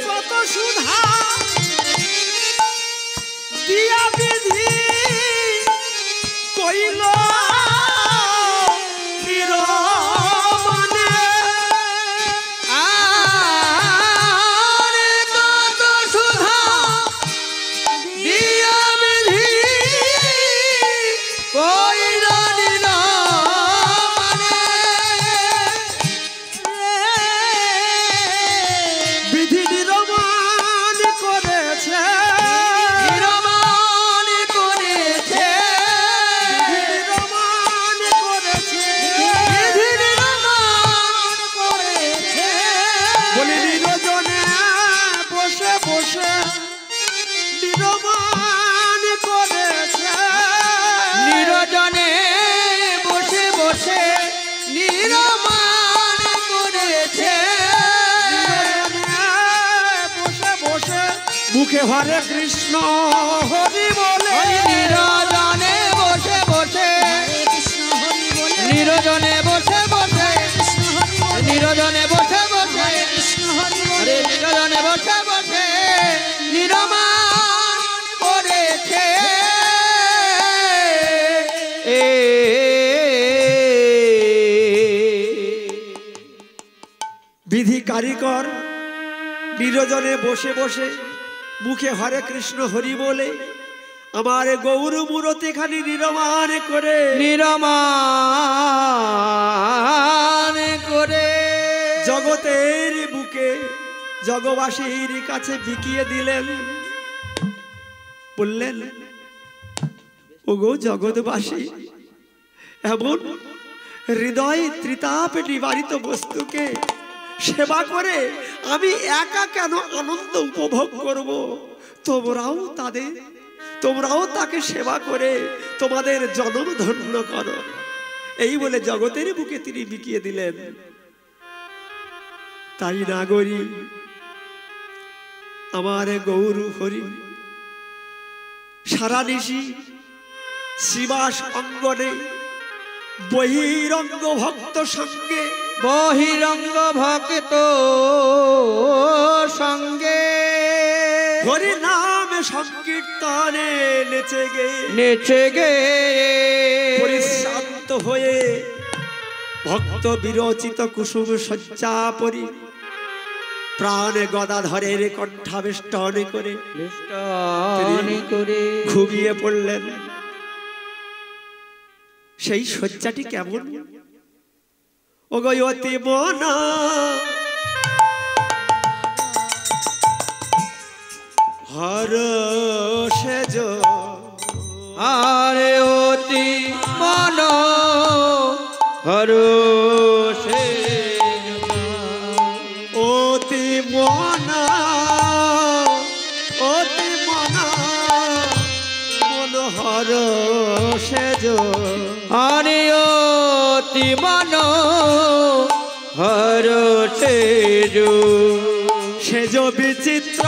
কত মুখে হরে কৃষ্ণ হরি বলে নিরজনে বসে বসে নিরজনে বসে বসে নিরজনে বসে বসে হরে নিরজনে বসে বসে নিরমান করেছে বিধি কারিকর নিরজনে বসে বসে মুখে হরে কৃষ্ণ হরি বলে আমার গৌর মূরতি খানি নিরমান করে জগতের বুকে জগবাসীর কাছে বিকিয়ে দিলেন। বললেন, ওগো জগৎবাসী, এমন হৃদয় ত্রিতাপ নিবারিত বস্তুকে সেবা করে আমি একা কেন আনন্দ উপভোগ করব? তোমরাও তাকে সেবা করে তোমাদের জন্ম ধন্য করো। এই বলে জগতের বুকে তিনি বিকিয়ে দিলেন। তাই নাগরী আমার গৌর হরি সারা নিশি শিবাস অঙ্গনে বহিরঙ্গ ভক্ত সঙ্গে বহিরঙ্গ ভক্ত সঙ্গে হরি নামে সংকীর্তনে নেচে গে পরিশ্রান্ত হয়ে ভক্ত বিরচিত কুসুম শয্যা পরি প্রাণে গদাধরের কণ্ঠাবেষ্টন করে ঘুমিয়ে পড়লেন। সেই শয্যাটি কেমন? ওগয়তি মনা হর সেজ আরে অতি মন হর অতি মনা মনোহর সেজ আরে অতি মন হর সেজ বিচিত্র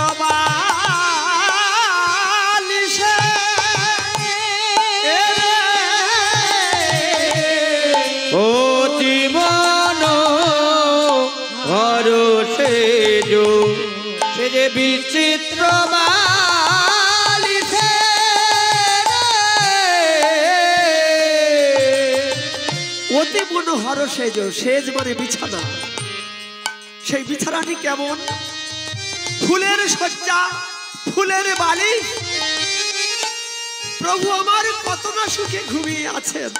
অতি মন হর সে যে বিচিত্র অতি মনোহর সেজ, সেজ মানে বিছানা। সেই বিছানাটি কেমন? ফুলের শয্যা, ফুলের বালিশ। প্রভু আমার কত না সুখে ঘুমিয়ে আছেন।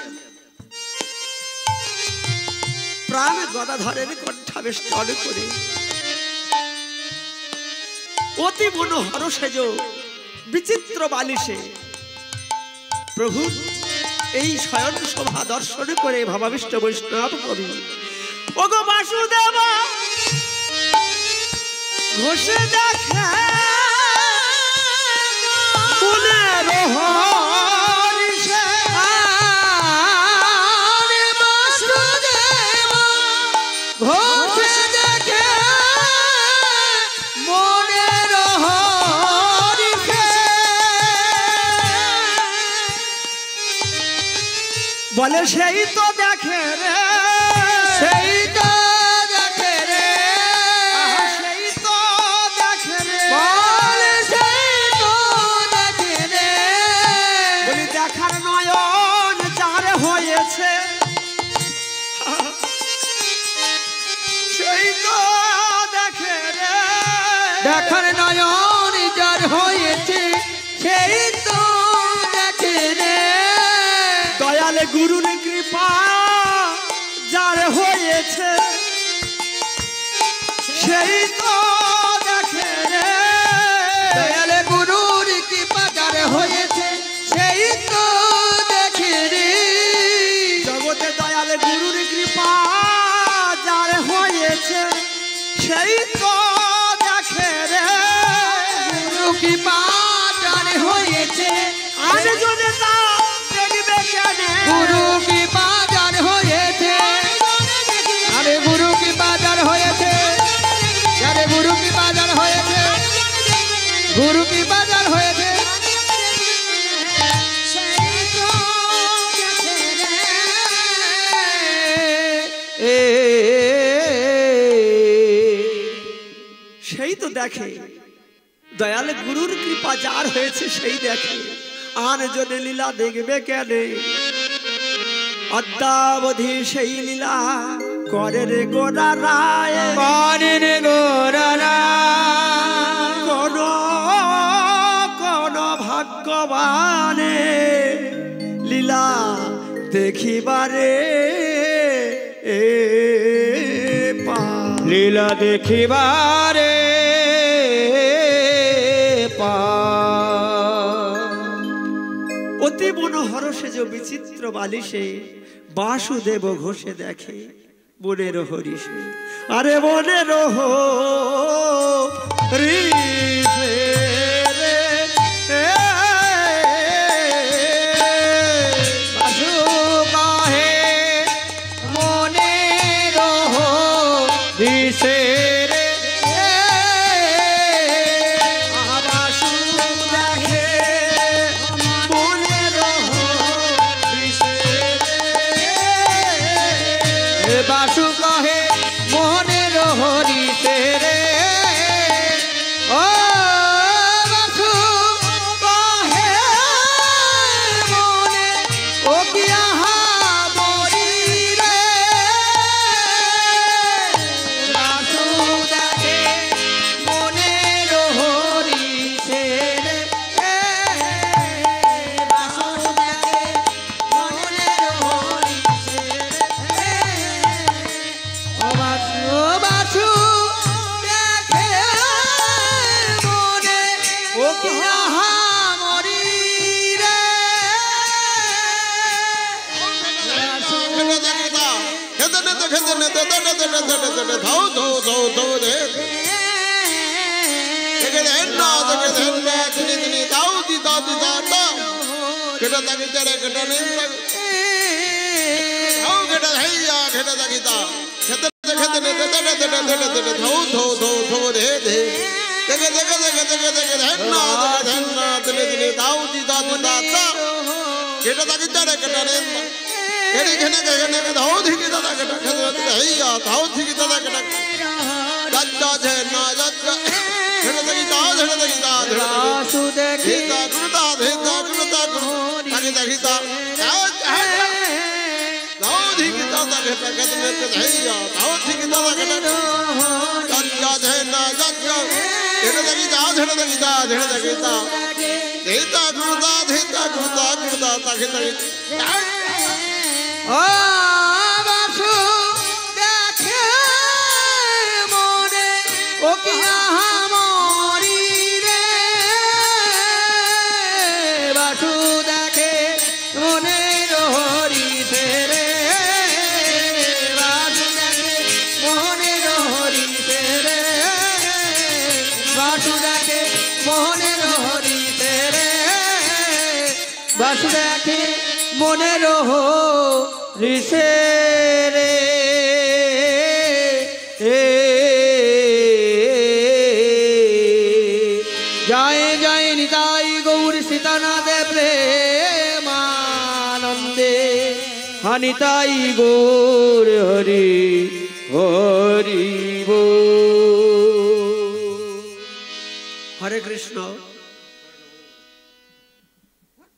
প্রাণ গদাধরের কণ্ঠাবেষ্টন করে অতি মনোহর সেজ বিচিত্র বালিশে প্রভু এই শয়ন শোভা দর্শন করে ভাবাবিষ্ট বৈষ্ণব কবি ওগো বাসুদেব ঘষে দেখে মনের হরিষে বাসুদেব ঘষে দেখে মনের হরিষে বলে সেই তো দেখে রে, সেই তো দেখে রে, সেই তো দেখে রে, বলে সেই তো দেখে রে, বলি দেখার নয়ন যার হয়েছে সেই তো দেখে রে, দেখার নয়ন যার হয়েছে সেই তো দেখে রে, দয়ালে গুরুর কৃপা যার হয়েছে সেই তো দেখে রে, দয়ালে গুরুর কৃপা যার হয়েছে সেই তো দেখে রে, জগতে দয়ালে গুরুর কৃপা যার হয়েছে সেই তো দেখে রে, গুরু কৃপা যার হয়েছে আজ যদি তা দেখবে কেন, গুরু কৃপা যার হয়েছে, আরে গুরু কৃপা যার হয়েছে, আরে গুরু কৃপা যার হয়েছে, গুরু কৃপা দেখে, দয়াল গুরুর কৃপা যার হয়েছে সেই দেখে, আর জনে লীলা দেখবে কেন? অদ্যাবধি সেই লীলা করে রে গোরা রায়, করে রে গোরা রায়। কোন কোন ভাগ্যবানে লীলা দেখিবারে লীলা দেখিবারে অতি মনোহর সেজ বিচিত্র বালিশে বাসুদেব ঘোষে দেখে বনের হরিষে, আরে বনের হরিষে বাসু কাহে মনের হরিষে রে, বাসু দেখে বনের হরিষে, বাসু কাহে মনের হরিষে রে। ও বাসু কাহে মনে ও কি আহা মরি রে, বাসু দেখে মনের হরিষে রে, বাসু দেখে মনের হরিষে রে। ও বাসু বাসু দেখে মনে ও কি আহা মরি রে, বাসু বাসু দেখে ও বাসু দেখে মনে ও কি আহা মরি রে, বাসু দেখে মনের হরিষে রে, বাসু দেখে মনের হরিষে রে, বাসু দেখে মনের হরিষে রে, বাসু দেখে মনের হরিষে রে। জয় জয় নিতাই গৌর সীতানাথে প্রেমানন্দে, হানিতাই গৌর হরি হরি বল। হরে কৃষ্ণ।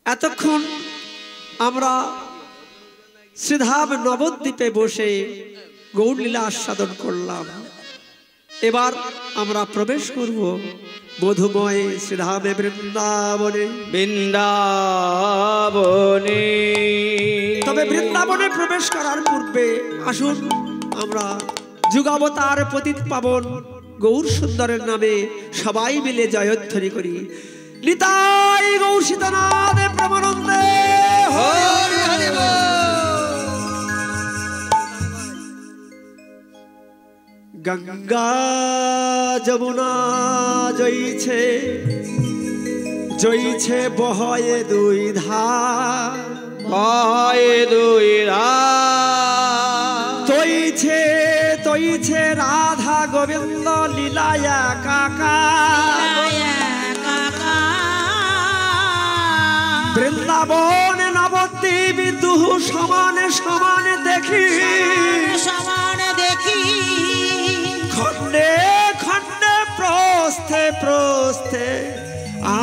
এতক্ষণ আমরা শ্রীধাম নবদ্বীপে বসে গৌরলীলা আস্বাদন করলাম। এবার আমরা প্রবেশ করব মধুময় শ্রীধামে বৃন্দাবনে। বৃন্দাবনে তবে বৃন্দাবনে প্রবেশ করার পূর্বে আসুন আমরা যুগাবতার পতিত পাবন গৌর সুন্দরের নামে সবাই মিলে জয়ধ্বনি করি। নিতাই গৌর সীতানাথে প্রেমানন্দে হরি হরি বল। গঙ্গা যমুনা জয়ছে জয়ছে বহয়ে দুই ধার, বহয়ে দুই ধার, তৈছে তৈছে রাধা গোবিন্দ লীলায়া কাকা। বৃন্দাবন নবদ্বীপ দুহু সমানে সমানে দেখি, সমান দেখি খন্ডে খন্ডে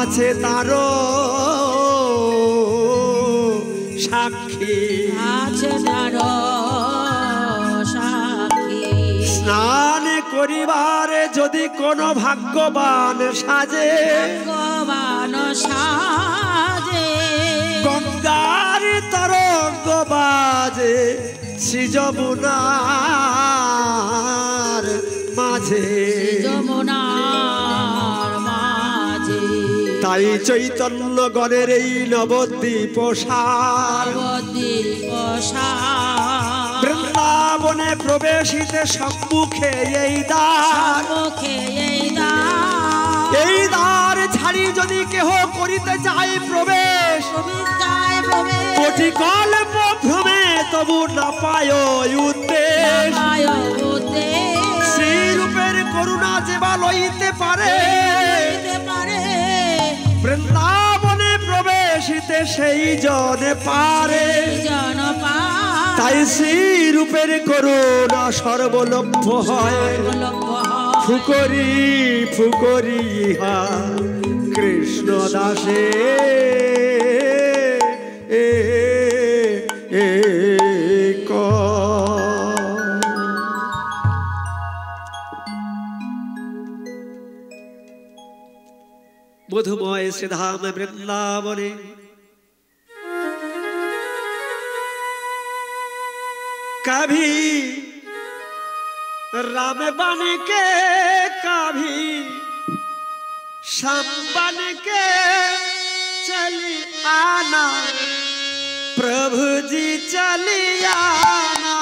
আছে তারও সাক্ষী আছে তার সাক্ষী স্নান করিবারে যদি কোনো ভাগ্যবান সাজে ভগবান সাজে গঙ্গার তরঙ্গ বাজে শ্রীযমুনার মাঝে যমুনার মাঝে তাই চৈতন্য গণের এই নবদ্বীপ সার বৃন্দাবনে প্রবেশিতে সম্মুখে এই দ্বার এই দ্বার ছাড়ি যদি কেহ করিতে চায় প্রবেশ কোটি কল্প ভ্রমে তবু না পায় উদ্দেশ শ্রীরূপের করুণা যেবা লইতে পারে বৃন্দাবনে প্রবেশিতে সেই জনে পারে তাই শ্রীরূপের করুণা সর্বলভ্য হয় ফুকরি ফুকরি ইহা কৃষ্ণ দাসে মধুময় শ্রীধাম বৃন্দাবনে कभी राम बन के कभी श्याम बन के चली आना प्रभु जी चली आना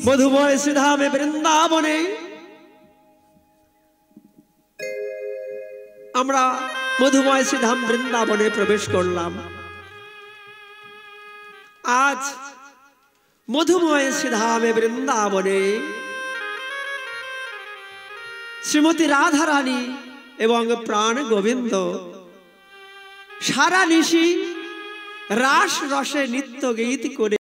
মধুময় শ্রীধামে বৃন্দাবনে আমরা মধুময় শ্রীধাম বৃন্দাবনে প্রবেশ করলাম। আজ মধুময় শ্রীধামে বৃন্দাবনে শ্রীমতী রাধা রানী এবং প্রাণ গোবিন্দ সারা নিশি রাস রসে নিত্য গীত করে